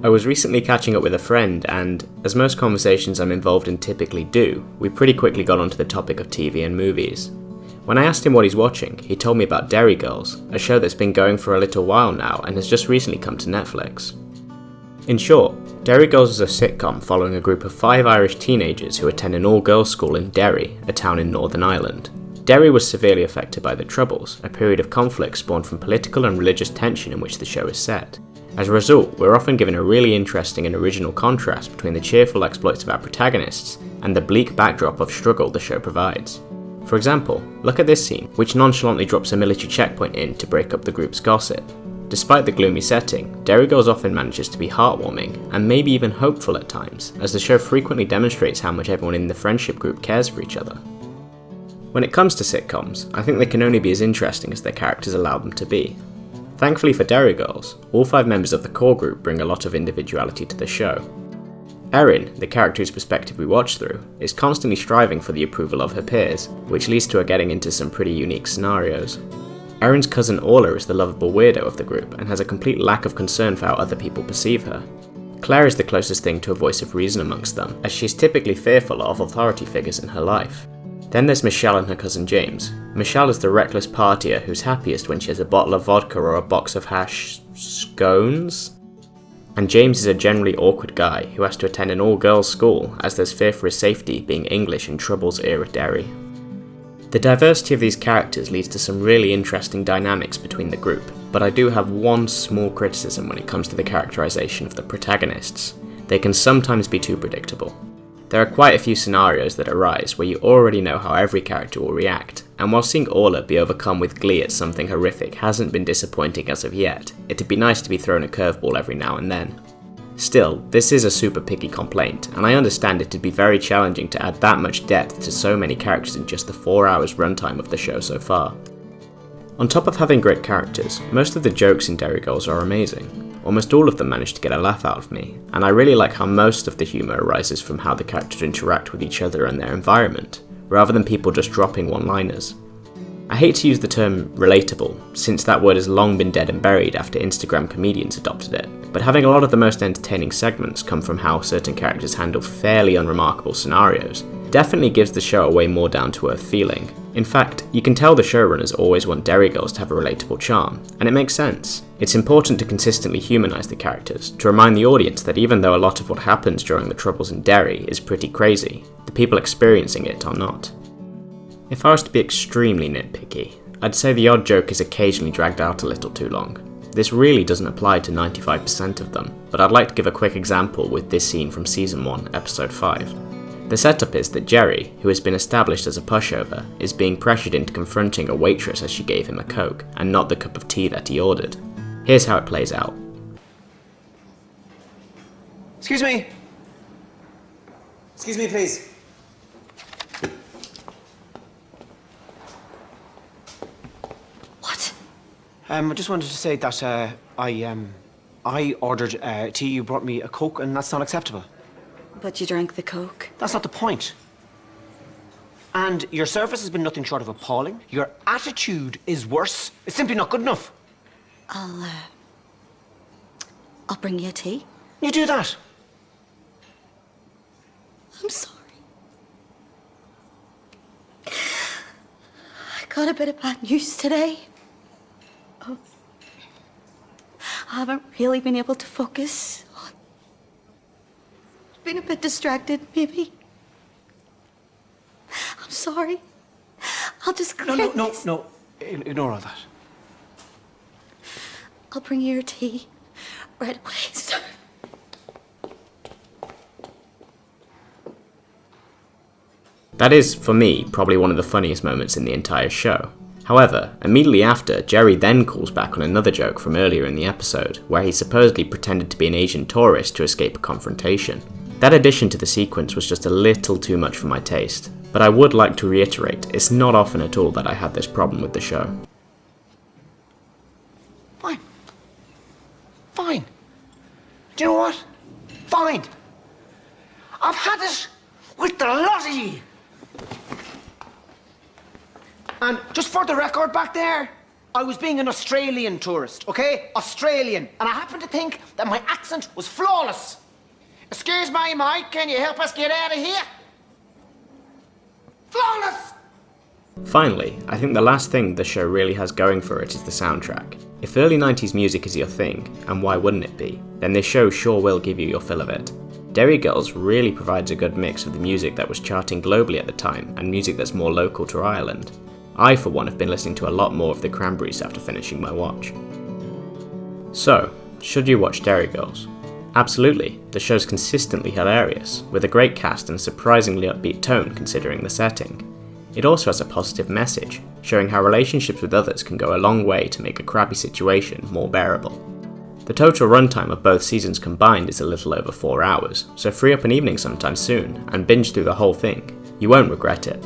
I was recently catching up with a friend and, as most conversations I'm involved in typically do, we pretty quickly got onto the topic of TV and movies. When I asked him what he's watching, he told me about Derry Girls, a show that's been going for a little while now and has just recently come to Netflix. In short, Derry Girls is a sitcom following a group of 5 Irish teenagers who attend an all-girls school in Derry, a town in Northern Ireland. Derry was severely affected by the Troubles, a period of conflict spawned from political and religious tension in which the show is set. As a result, we're often given a really interesting and original contrast between the cheerful exploits of our protagonists and the bleak backdrop of struggle the show provides. For example, look at this scene, which nonchalantly drops a military checkpoint in to break up the group's gossip. Despite the gloomy setting, Derry Girls often manages to be heartwarming, and maybe even hopeful at times, as the show frequently demonstrates how much everyone in the friendship group cares for each other. When it comes to sitcoms, I think they can only be as interesting as their characters allow them to be. Thankfully for Derry Girls, all 5 members of the core group bring a lot of individuality to the show. Erin, the character whose perspective we watch through, is constantly striving for the approval of her peers, which leads to her getting into some pretty unique scenarios. Erin's cousin Orla is the lovable weirdo of the group and has a complete lack of concern for how other people perceive her. Claire is the closest thing to a voice of reason amongst them, as she's typically fearful of authority figures in her life. Then there's Michelle and her cousin James. Michelle is the reckless partier who's happiest when she has a bottle of vodka or a box of hash scones. And James is a generally awkward guy who has to attend an all-girls school as there's fear for his safety being English in Troubles era Derry. The diversity of these characters leads to some really interesting dynamics between the group, but I do have one small criticism when it comes to the characterization of the protagonists. They can sometimes be too predictable. There are quite a few scenarios that arise where you already know how every character will react, and while seeing Orla be overcome with glee at something horrific hasn't been disappointing as of yet, it'd be nice to be thrown a curveball every now and then. Still, this is a super picky complaint, and I understand it'd be very challenging to add that much depth to so many characters in just the 4 hours runtime of the show so far. On top of having great characters, most of the jokes in Derry Girls are amazing. Almost all of them manage to get a laugh out of me, and I really like how most of the humour arises from how the characters interact with each other and their environment, rather than people just dropping one-liners. I hate to use the term relatable, since that word has long been dead and buried after Instagram comedians adopted it, but having a lot of the most entertaining segments come from how certain characters handle fairly unremarkable scenarios definitely gives the show a way more down-to-earth feeling. In fact, you can tell the showrunners always want Derry Girls to have a relatable charm, and it makes sense. It's important to consistently humanise the characters, to remind the audience that even though a lot of what happens during the Troubles in Derry is pretty crazy, the people experiencing it are not. If I was to be extremely nitpicky, I'd say the odd joke is occasionally dragged out a little too long. This really doesn't apply to 95% of them, but I'd like to give a quick example with this scene from Season 1, Episode 5. The setup is that Jerry, who has been established as a pushover, is being pressured into confronting a waitress as she gave him a Coke, and not the cup of tea that he ordered. Here's how it plays out. Excuse me. Excuse me, please. What? I just wanted to say that I ordered tea. You brought me a Coke, and that's not acceptable. But you drank the Coke. That's not the point. And your service has been nothing short of appalling. Your attitude is worse. It's simply not good enough. I'll bring you a tea. You do that. I'm sorry. I got a bit of bad news today. Oh, I haven't really been able to focus. I've been a bit distracted, maybe. I'm sorry. I'll just clear this. No. Ignore all that. I'll bring you your tea right away, sir. That is, for me, probably one of the funniest moments in the entire show. However, immediately after, Jerry then calls back on another joke from earlier in the episode, where he supposedly pretended to be an Asian tourist to escape a confrontation. That addition to the sequence was just a little too much for my taste, but I would like to reiterate, it's not often at all that I have this problem with the show. Fine. Do you know what? Fine. I've had it with the lot of you. And just for the record back there, I was being an Australian tourist, okay? Australian. And I happened to think that my accent was flawless. Excuse me, mate, can you help us get out of here? Flawless! Finally, I think the last thing the show really has going for it is the soundtrack. If early 90s music is your thing, and why wouldn't it be, then this show sure will give you your fill of it. Derry Girls really provides a good mix of the music that was charting globally at the time and music that's more local to Ireland. I, for one, have been listening to a lot more of the Cranberries after finishing my watch. So, should you watch Derry Girls? Absolutely, the show's consistently hilarious, with a great cast and a surprisingly upbeat tone considering the setting. It also has a positive message, showing how relationships with others can go a long way to make a crappy situation more bearable. The total runtime of both seasons combined is a little over 4 hours, so free up an evening sometime soon and binge through the whole thing. You won't regret it.